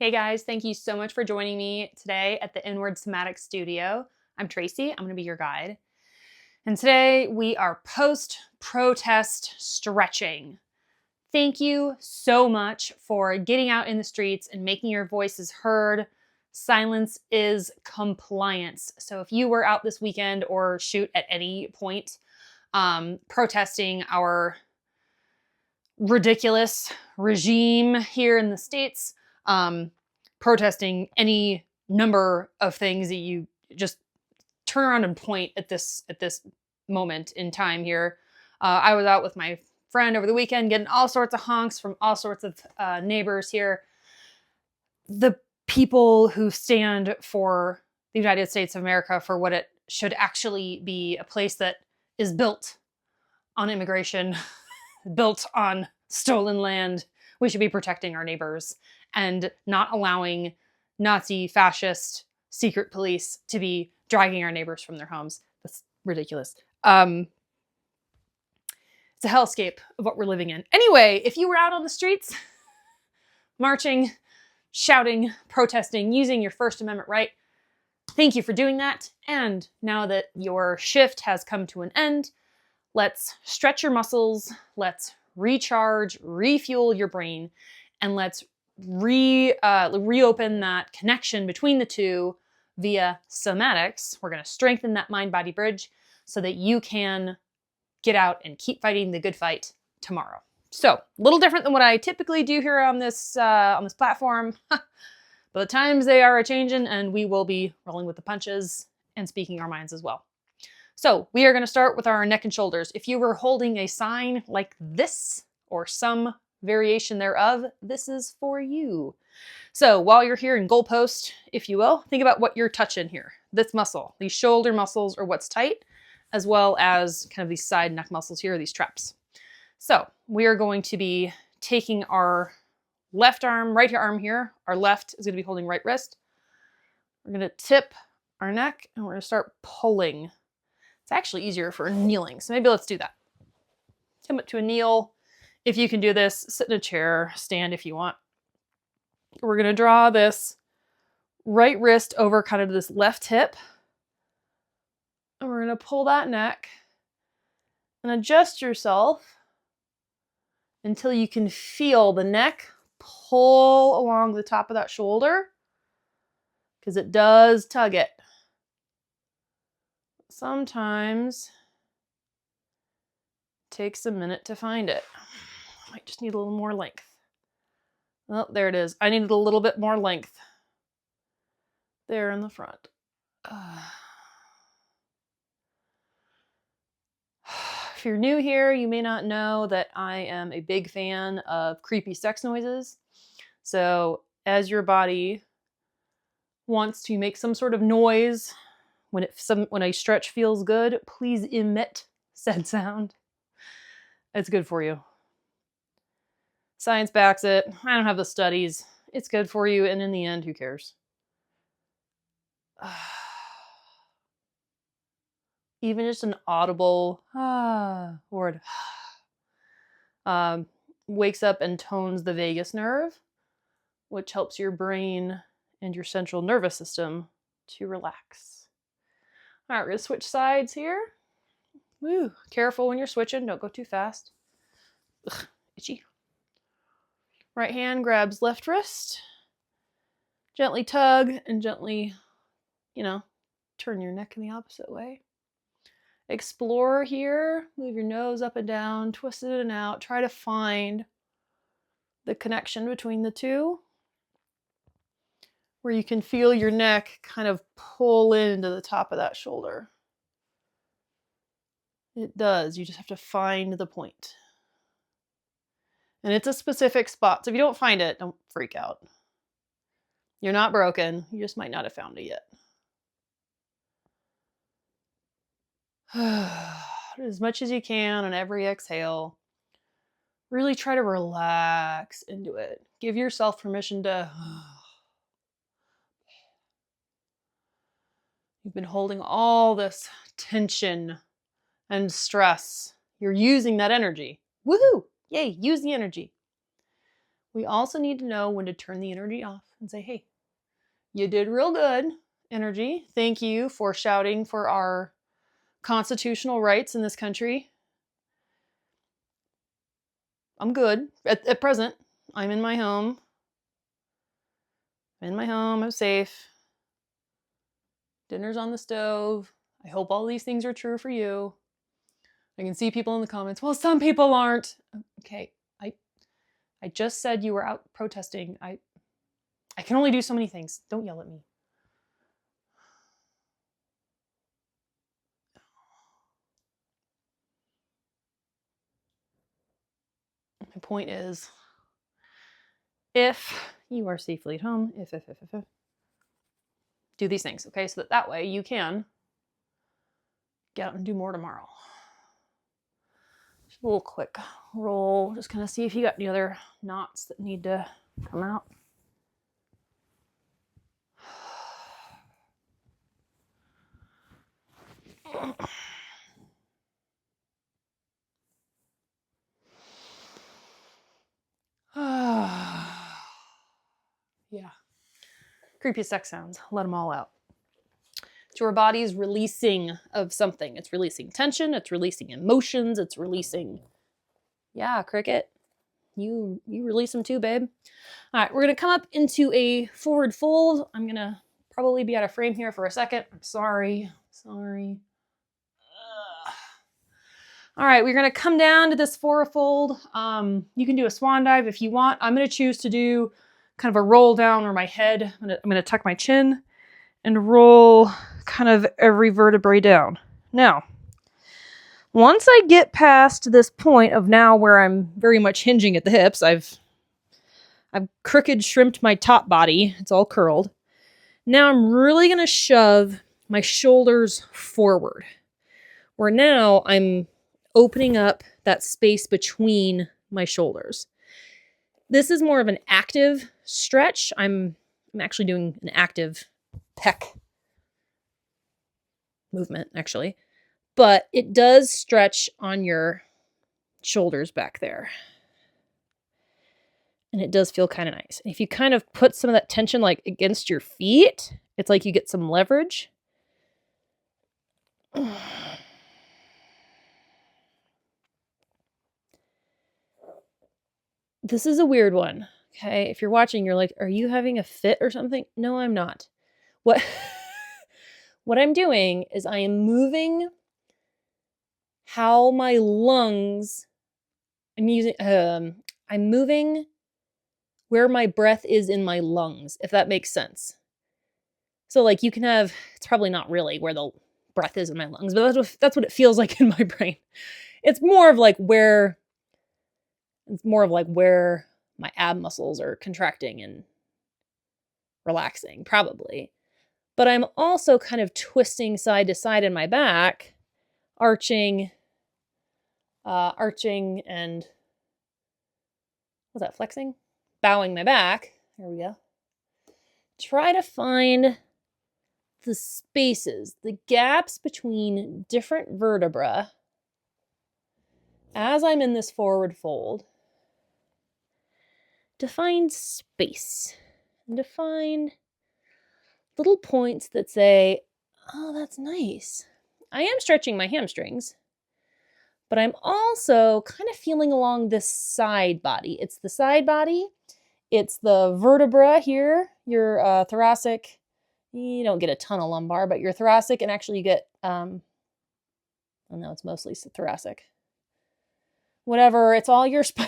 Hey guys, thank you so much for joining me today at the Inward Somatic Studio. I'm Tracy, I'm going to be your guide. And today we are post-protest stretching. Thank you so much for getting out in the streets and making your voices heard. Silence is compliance. So if you were out this weekend or shoot at any point protesting our ridiculous regime here in the States, protesting any number of things that you just turn around and point at this moment in time here. I was out with my friend over the weekend getting all sorts of honks from all sorts of neighbors here. The people who stand for the United States of America for what it should actually be, a place that is built on immigration, built on stolen land. We should be protecting our neighbors and not allowing Nazi, fascist, secret police to be dragging our neighbors from their homes. That's ridiculous. It's a hellscape of what we're living in. Anyway, if you were out on the streets, marching, shouting, protesting, using your First Amendment right, thank you for doing that. And now that your shift has come to an end, let's stretch your muscles, let's recharge, refuel your brain, and let's reopen that connection between the two via somatics. We're going to strengthen that mind-body bridge so that you can get out and keep fighting the good fight tomorrow. So, a little different than what I typically do here on this platform, but the times they are a-changing, and we will be rolling with the punches and speaking our minds as well. So we are going to start with our neck and shoulders. If you were holding a sign like this or some variation thereof, this is for you. So while you're here in goalpost, if you will, think about what you're touching here. This muscle, these shoulder muscles are what's tight, as well as kind of these side neck muscles here, these traps. So we are going to be taking our left arm, right arm here. Our left is going to be holding right wrist. We're going to tip our neck and we're going to start pulling. It's actually easier for kneeling, so maybe let's do that. Come up to a kneel. If you can do this, sit in a chair, stand if you want. We're going to draw this right wrist over kind of this left hip. And we're going to pull that neck and adjust yourself until you can feel the neck pull along the top of that shoulder, because it does tug it. Sometimes it takes a minute to find it. I might just need a little more length. Oh, there it is. I needed a little bit more length there in the front. If you're new here, you may not know that I am a big fan of creepy sex noises. So as your body wants to make some sort of noise, when a stretch feels good, please emit said sound. It's good for you. Science backs it. I don't have the studies. It's good for you, and in the end, who cares? Even just an audible word wakes up and tones the vagus nerve, which helps your brain and your central nervous system to relax. All right, we're going to switch sides here. Woo, careful when you're switching. Don't go too fast. Ugh, itchy. Right hand grabs left wrist. Gently tug and gently, turn your neck in the opposite way. Explore here. Move your nose up and down, twist it in and out. Try to find the connection between the two, where you can feel your neck kind of pull into the top of that shoulder. It does. You just have to find the point. And it's a specific spot. So if you don't find it, don't freak out. You're not broken. You just might not have found it yet. As much as you can on every exhale. Really try to relax into it. Give yourself permission to... You've been holding all this tension and stress. You're using that energy. Woohoo! Yay, use the energy. We also need to know when to turn the energy off and say, hey, you did real good, energy. Thank you for shouting for our constitutional rights in this country. I'm good. At present, I'm in my home. I'm safe. Dinner's on the stove. I hope all these things are true for you. I can see people in the comments, well, some people aren't. Okay, I just said you were out protesting. I can only do so many things. Don't yell at me. My point is, if you are safely at home, if, do these things, okay? So that way you can get out and do more tomorrow. Just a little quick roll, just kind of see if you got any other knots that need to come out. Yeah. Creepy sex sounds. Let them all out. So our body's releasing of something. It's releasing tension. It's releasing emotions. It's releasing... Yeah, cricket. You release them too, babe. All right, we're going to come up into a forward fold. I'm going to probably be out of frame here for a second. I'm sorry. All right, we're going to come down to this forward fold. You can do a swan dive if you want. I'm going to choose to do kind of a roll down where my head, I'm going to tuck my chin and roll kind of every vertebrae down. Now, once I get past this point of now where I'm very much hinging at the hips, I've crooked shrimped my top body. It's all curled. Now I'm really going to shove my shoulders forward, where now I'm opening up that space between my shoulders. This is more of an active stretch. I'm actually doing an active pec movement, actually. But it does stretch on your shoulders back there. And it does feel kind of nice. And if you kind of put some of that tension like against your feet, it's like you get some leverage. This is a weird one. Okay, if you're watching, you're like, are you having a fit or something? No, I'm not. What I'm doing is I am moving how my lungs, I'm moving where my breath is in my lungs, if that makes sense. So like you can have, it's probably not really where the breath is in my lungs, but that's what it feels like in my brain. It's more of like where my ab muscles are contracting and relaxing, probably. But I'm also kind of twisting side to side in my back, arching and, what's that, flexing? Bowing my back. There we go. Try to find the spaces, the gaps between different vertebrae as I'm in this forward fold, to find space and to find little points that say, oh, that's nice. I am stretching my hamstrings, but I'm also kind of feeling along this side body. It's the side body. It's the vertebra here, your thoracic. You don't get a ton of lumbar, but your thoracic, and actually you get, oh no, it's mostly thoracic. Whatever, it's all your spine.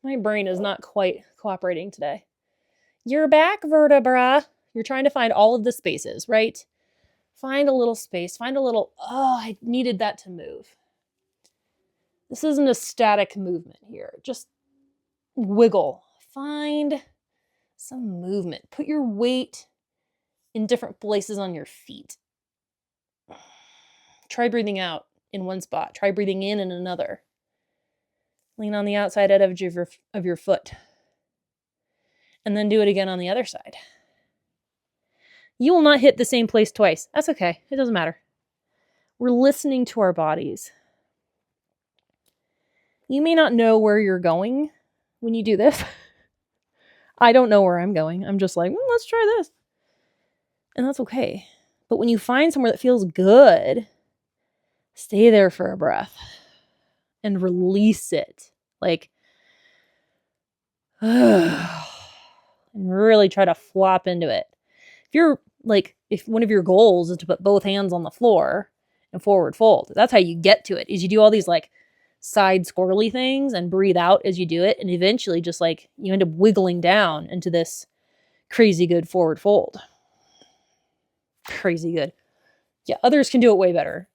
My brain is not quite cooperating today. Your back vertebra, you're trying to find all of the spaces, right? Find a little space, find a little, oh, I needed that to move. This isn't a static movement here. Just wiggle. Find some movement. Put your weight in different places on your feet. Try breathing out in one spot. Try breathing in another. Lean on the outside edge of your foot. And then do it again on the other side. You will not hit the same place twice. That's okay. It doesn't matter. We're listening to our bodies. You may not know where you're going when you do this. I don't know where I'm going. I'm just like, let's try this. And that's okay. But when you find somewhere that feels good, stay there for a breath and release it. Like, and really try to flop into it. If one of your goals is to put both hands on the floor and forward fold, that's how you get to it, is you do all these like side squirrely things and breathe out as you do it. And eventually just like you end up wiggling down into this crazy good forward fold. Crazy good. Yeah, others can do it way better.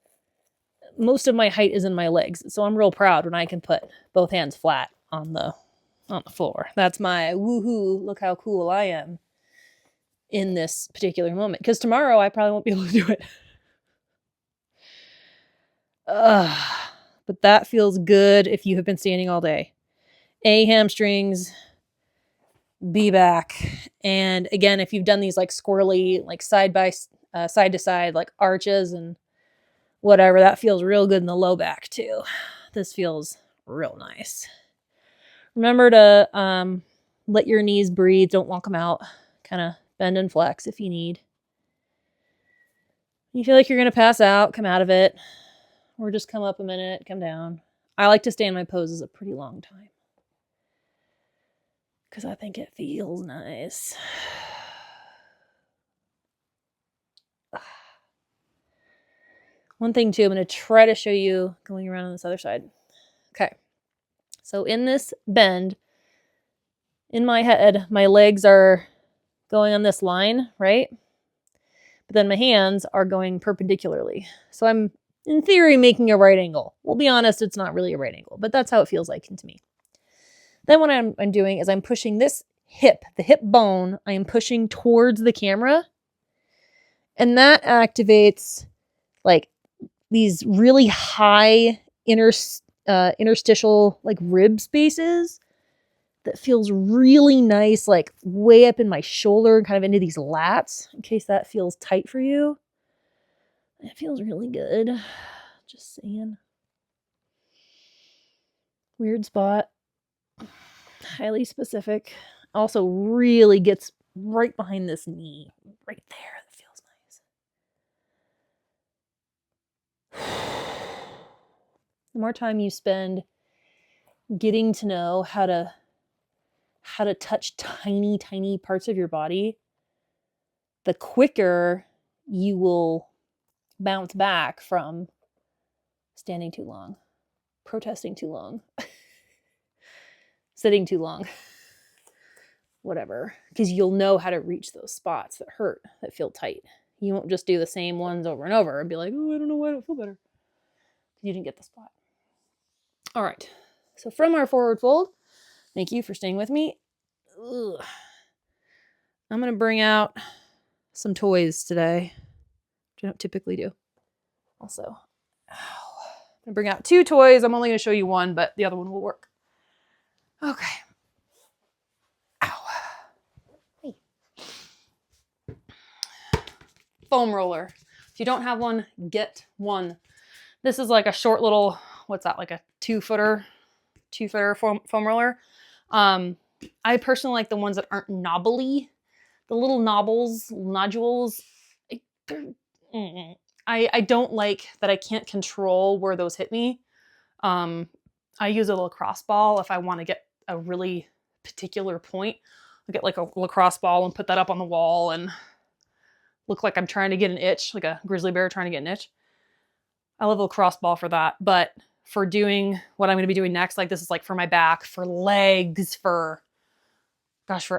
Most of my height is in my legs, so I'm real proud when I can put both hands flat on the floor. That's my woohoo, look how cool I am in this particular moment. Because tomorrow I probably won't be able to do it. But that feels good if you have been standing all day. A, hamstrings, B, back. And again, if you've done these like squirrely, like side to side, like arches and whatever, that feels real good in the low back too. This feels real nice. Remember to let your knees breathe. Don't walk them out. Kind of bend and flex if you need. You feel like you're going to pass out, come out of it. Or just come up a minute, come down. I like to stay in my poses a pretty long time, because I think it feels nice. One thing too, I'm going to try to show you going around on this other side. Okay. So in this bend, in my head, my legs are going on this line, right? But then my hands are going perpendicularly. So I'm, in theory, making a right angle. We'll be honest, it's not really a right angle, but that's how it feels like to me. Then what I'm doing is I'm pushing this hip, the hip bone, I am pushing towards the camera. And that activates like these really high interstitial like rib spaces that feels really nice, like way up in my shoulder and kind of into these lats, in case that feels tight for you. It feels really good. Just saying. Weird spot. Highly specific. Also really gets right behind this knee. Right there. That feels nice. The more time you spend getting to know how to touch tiny, tiny parts of your body, the quicker you will bounce back from standing too long, protesting too long, sitting too long, whatever. Because you'll know how to reach those spots that hurt, that feel tight. You won't just do the same ones over and over and be like, oh, I don't know why I don't feel better. You didn't get the spot. All right. So from our forward fold, thank you for staying with me. Ugh. I'm going to bring out some toys today, which I don't typically do. Also, I'm going to bring out 2 toys. I'm only going to show you one, but the other one will work. Okay. Ow. Hey. Foam roller. If you don't have one, get one. This is like a short little, what's that, like a 2-footer foam roller. I personally like the ones that aren't knobbly. The little nodules, I don't like that I can't control where those hit me. I use a lacrosse ball if I want to get a really particular point. I'll get like a lacrosse ball and put that up on the wall and look like I'm trying to get an itch, like a grizzly bear trying to get an itch. I love a lacrosse ball for that. But for doing what I'm going to be doing next, like this is like for my back, for legs, for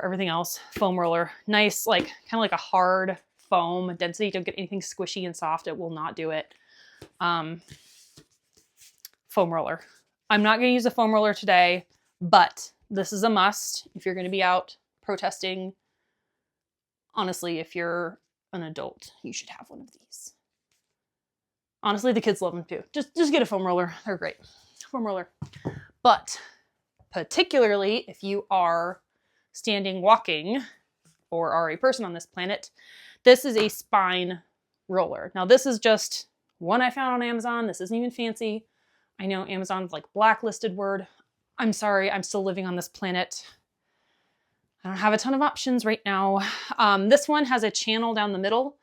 everything else, foam roller. Nice, like kind of like a hard foam density. Don't get anything squishy and soft. It will not do it. Foam roller. I'm not going to use a foam roller today, but this is a must if you're going to be out protesting. Honestly, if you're an adult, you should have one of these. Honestly, the kids love them too. Just get a foam roller. They're great. Foam roller. But particularly if you are standing walking or are a person on this planet, this is a spine roller. Now, this is just one I found on Amazon. This isn't even fancy. I know Amazon's like blacklisted word. I'm sorry, I'm still living on this planet. I don't have a ton of options right now. This one has a channel down the middle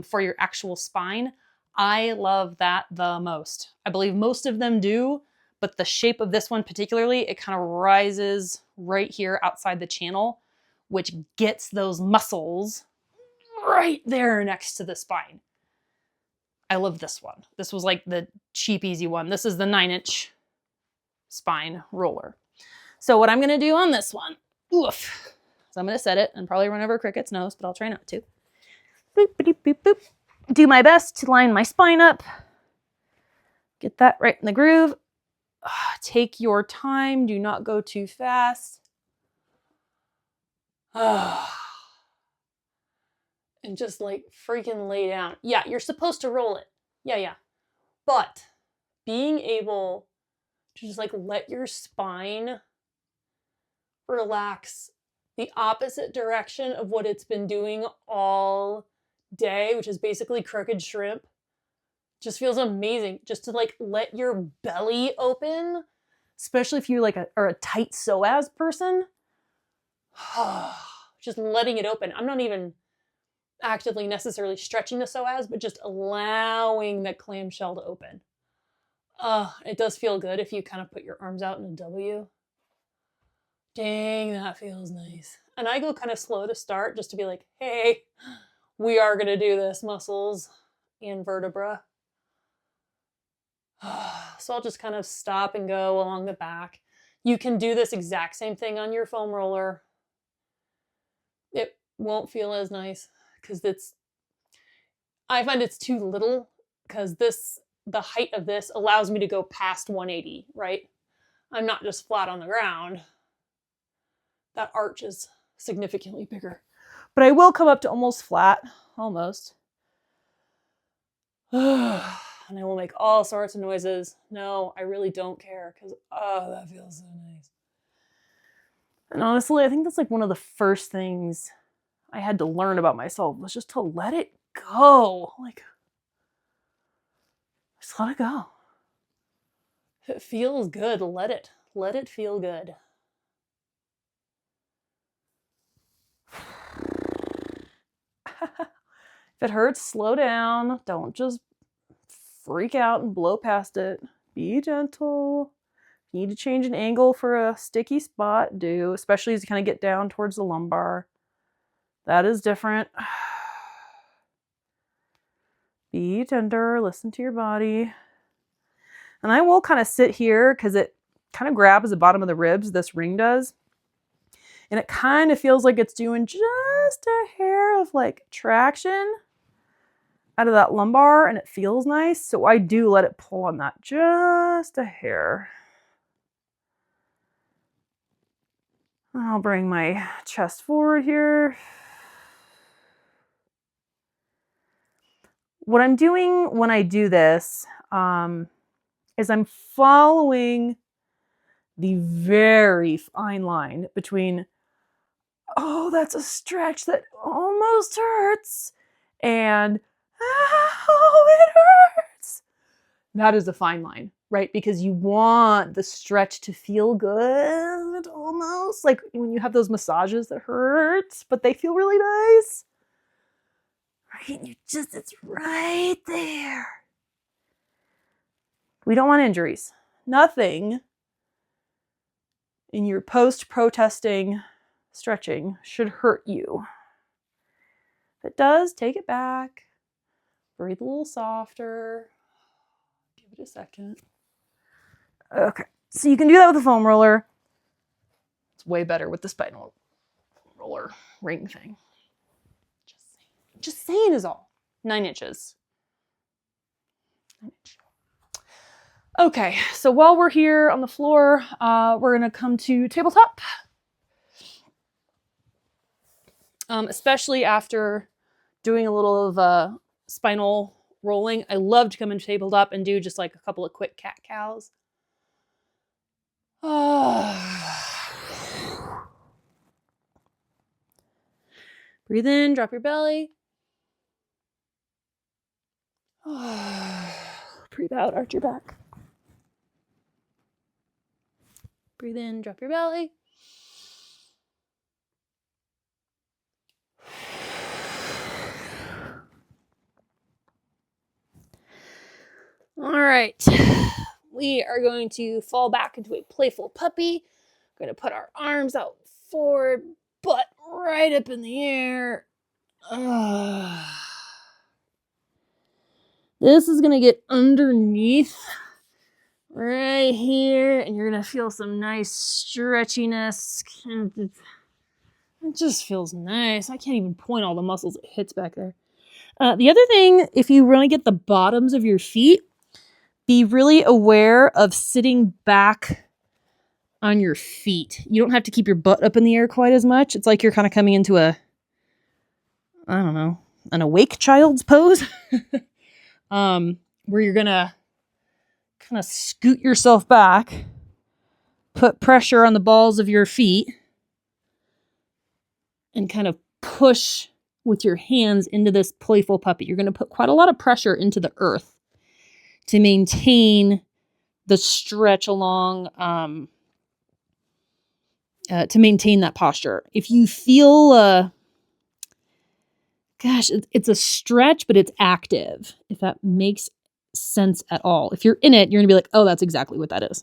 for your actual spine. I love that the most. I believe most of them do, but the shape of this one particularly, it kind of rises right here outside the channel, which gets those muscles right there next to the spine. I love this one. This was like the cheap, easy one. This is the 9-inch spine roller. So what I'm going to do on this one, oof. So I'm going to set it and probably run over Cricket's nose, but I'll try not to. Boop, boop, boop, boop. Do my best to line my spine up. Get that right in the groove. Take your time. Do not go too fast. And just like freaking lay down. Yeah, you're supposed to roll it. Yeah. But being able to just like let your spine relax the opposite direction of what it's been doing all day, which is basically crooked shrimp, just feels amazing. Just to like let your belly open, especially if you're like are a tight psoas person. Just letting it open. I'm not even actively necessarily stretching the psoas, but just allowing the clamshell to open. It does feel good if you kind of put your arms out in a W. Dang, that feels nice. And I go kind of slow to start just to be like, hey, we are going to do this, muscles and vertebra. So I'll just kind of stop and go along the back. You can do this exact same thing on your foam roller. It won't feel as nice because I find it's too little because the height of this allows me to go past 180, right? I'm not just flat on the ground. That arch is significantly bigger. But I will come up to almost flat, almost. And I will make all sorts of noises. No, I really don't care because, that feels so nice. And honestly, I think that's like one of the first things I had to learn about myself was just to let it go. Like, just let it go. If it feels good, let it feel good. If it hurts, slow down. Don't just freak out and blow past it. Be gentle. If you need to change an angle for a sticky spot, do, especially as you kind of get down towards the lumbar. That is different. Be tender, listen to your body. And I will kind of sit here because it kind of grabs the bottom of the ribs, this ring does. And it kind of feels like it's doing just a hair of like traction out of that lumbar, and it feels nice. So I do let it pull on that just a hair. I'll bring my chest forward here. What I'm doing when I do this is I'm following the very fine line between, oh, that's a stretch that almost hurts, and, oh, it hurts. That is a fine line, right? Because you want the stretch to feel good, almost like when you have those massages that hurt, but they feel really nice. Right? It's right there. We don't want injuries. Nothing in your post-protesting stretching should hurt you. If it does, take it back. Breathe a little softer. Give it a second. Okay, so you can do that with a foam roller. It's way better with the spinal roller ring thing. Just saying is all. 9 inches. 9 inches. Okay, so while we're here on the floor, we're gonna come to tabletop. Especially after doing a little of spinal rolling, I love to come into tabletop and do just like a couple of quick cat cows. Breathe in, drop your belly. Breathe out, arch your back. Breathe in, drop your belly. All right, we are going to fall back into a playful puppy. We're going to put our arms out forward, butt right up in the air. This is going to get underneath right here, and you're going to feel some nice stretchiness. It just feels nice. I can't even point all the muscles it hits back there. The other thing, if you want to get the bottoms of your feet, be really aware of sitting back on your feet. You don't have to keep your butt up in the air quite as much. It's like you're kind of coming into I don't know, an awake child's pose. Where you're going to kind of scoot yourself back, put pressure on the balls of your feet, and kind of push with your hands into this playful puppy. You're going to put quite a lot of pressure into the earth to maintain the stretch along, to maintain that posture. If you feel, it's a stretch, but it's active, if that makes sense at all. If you're in it, you're going to be like, oh, that's exactly what that is.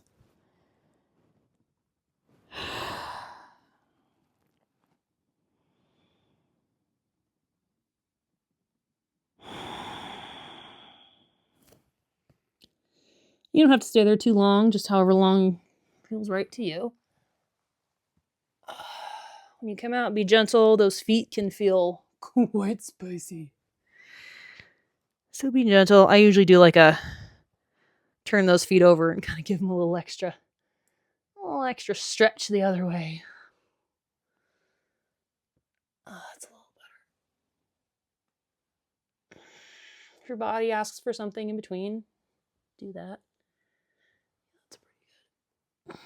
You don't have to stay there too long, just however long feels right to you. When you come out, be gentle. Those feet can feel quite spicy. So be gentle. I usually do like a turn those feet over and kind of give them a little extra stretch the other way. That's a little better. If your body asks for something in between, do that. That's pretty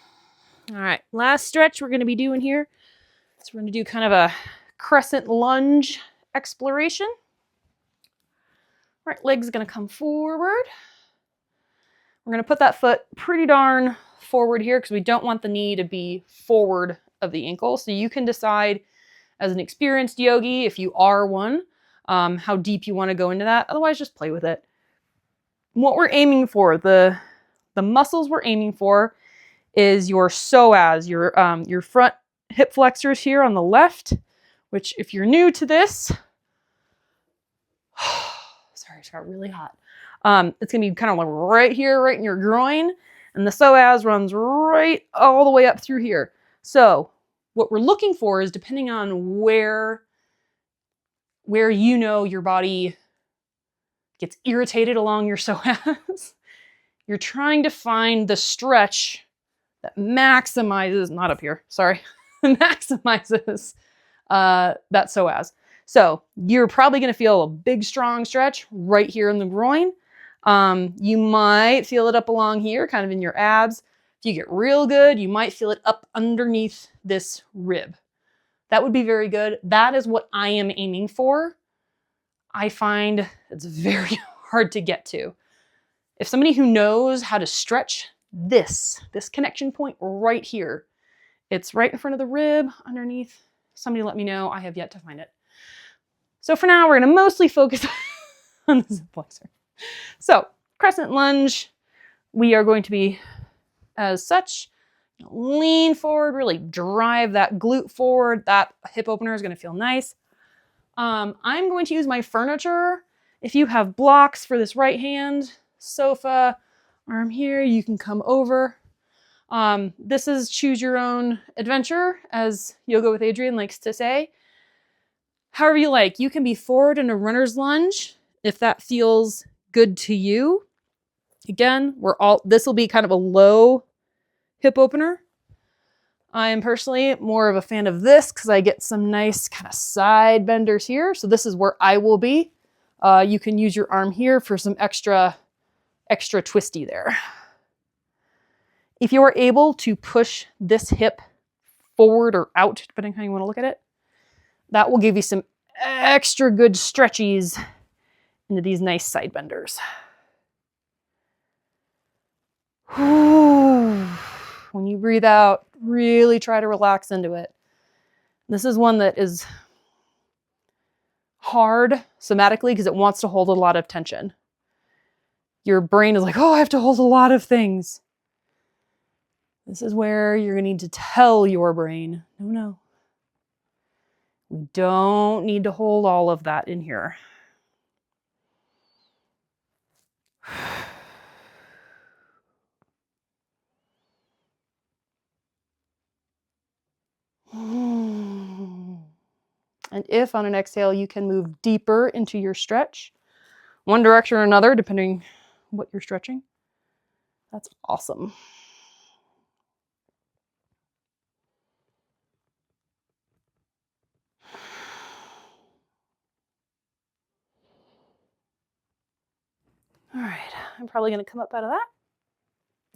good. All right, last stretch we're going to be doing here. So we're going to do kind of a crescent lunge exploration. All right, leg's going to come forward. We're going to put that foot pretty darn forward here because we don't want the knee to be forward of the ankle. So you can decide as an experienced yogi, if you are one, how deep you want to go into that. Otherwise, just play with it. What we're aiming for, the muscles we're aiming for is your psoas, your front hip flexors here on the left, which if you're new to this, sorry, it got really hot. It's going to be kind of like right here, right in your groin. And the psoas runs right all the way up through here. So what we're looking for is, depending on where you know your body gets irritated along your psoas, you're trying to find the stretch that maximizes, not up here, sorry, maximizes that psoas. So you're probably going to feel a big, strong stretch right here in the groin. You might feel it up along here, kind of in your abs. If you get real good, you might feel it up underneath this rib. That would be very good. That is what I am aiming for. I find it's very hard to get to. If somebody who knows how to stretch this connection point right here, it's right in front of the rib, underneath, somebody let me know. I have yet to find it. So for now, we're going to mostly focus on the zip flexor. So crescent lunge, we are going to be, as such, lean forward, really drive that glute forward. That hip opener is going to feel nice. I'm going to use my furniture. If you have blocks for this right hand, sofa, arm here, you can come over. This is choose your own adventure, as Yoga with Adrienne likes to say. However you like. You can be forward in a runner's lunge if that feels good to you. Again, this will be kind of a low hip opener. I am personally more of a fan of this because I get some nice kind of side benders here. So this is where I will be. You can use your arm here for some extra twisty there. If you are able to push this hip forward or out, depending on how you want to look at it, that will give you some extra good stretchies into these nice side benders. When you breathe out, really try to relax into it. This is one that is hard somatically because it wants to hold a lot of tension. Your brain is like, oh, I have to hold a lot of things. This is where you're going to need to tell your brain, no, we don't need to hold all of that in here. And if on an exhale you can move deeper into your stretch, one direction or another, depending what you're stretching, that's awesome. All right, I'm probably going to come up out of that.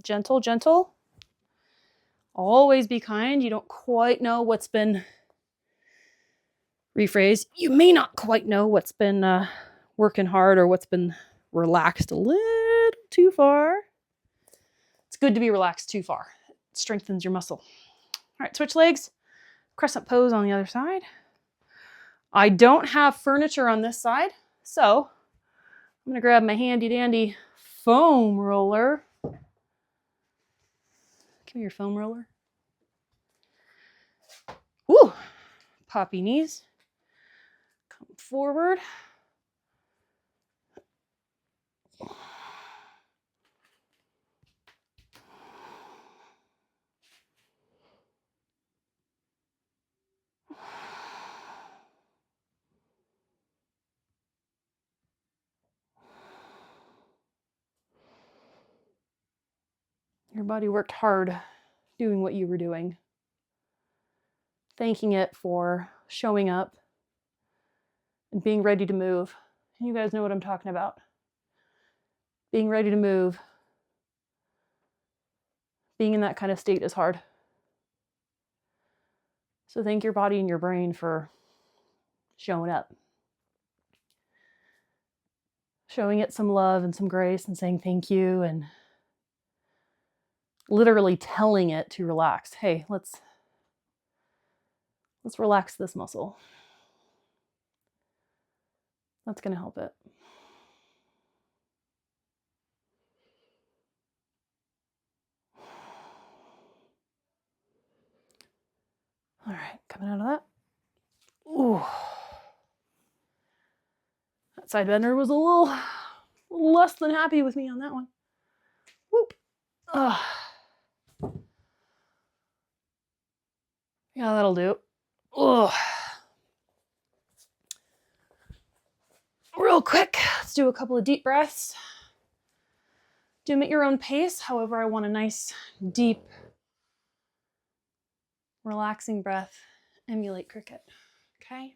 Gentle, gentle. Always be kind. You don't quite know what's been rephrased. You may not quite know what's been working hard or what's been relaxed a little too far. It's good to be relaxed too far. It strengthens your muscle. All right, switch legs. Crescent pose on the other side. I don't have furniture on this side, so I'm going to grab my handy dandy foam roller. Give me your foam roller. Woo! Poppy knees. Come forward. Your body worked hard doing what you were doing. Thanking it for showing up and being ready to move. You guys know what I'm talking about. Being ready to move. Being in that kind of state is hard. So thank your body and your brain for showing up. Showing it some love and some grace and saying thank you and literally telling it to relax. Hey, let's relax this muscle. That's going to help it. All right, coming out of that. Ooh. That side bender was a little less than happy with me on that one. Whoop. Ugh. Yeah, that'll do. Ugh. Real quick, let's do a couple of deep breaths. Do them at your own pace. However, I want a nice, deep, relaxing breath. Emulate cricket. Okay?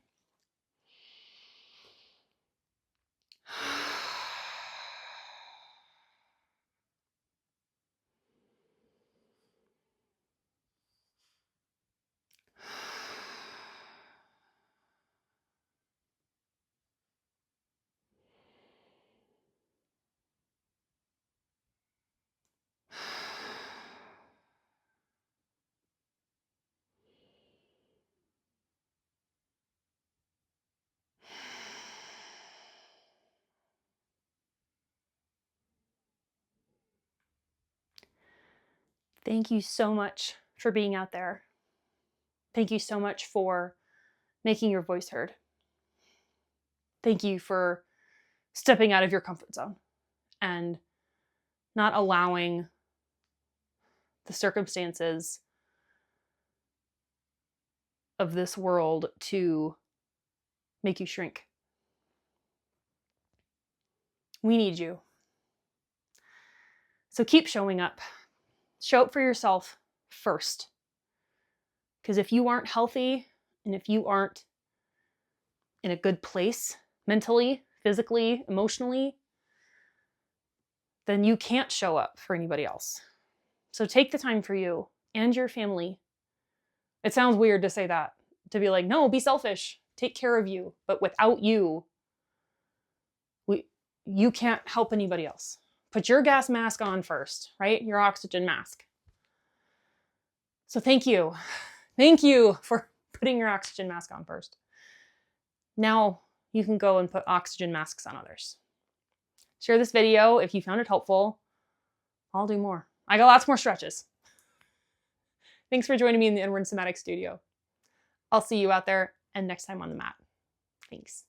Thank you so much for being out there. Thank you so much for making your voice heard. Thank you for stepping out of your comfort zone and not allowing the circumstances of this world to make you shrink. We need you. So keep showing up. Show up for yourself first. Because if you aren't healthy and if you aren't in a good place mentally, physically, emotionally, then you can't show up for anybody else. So take the time for you and your family. It sounds weird to say that, to be like, no, be selfish, take care of you. But without you, you can't help anybody else. Put your gas mask on first, right? Your oxygen mask. So thank you. Thank you for putting your oxygen mask on first. Now you can go and put oxygen masks on others. Share this video if you found it helpful. I'll do more. I got lots more stretches. Thanks for joining me in the Inward Somatic Studio. I'll see you out there and next time on the mat. Thanks.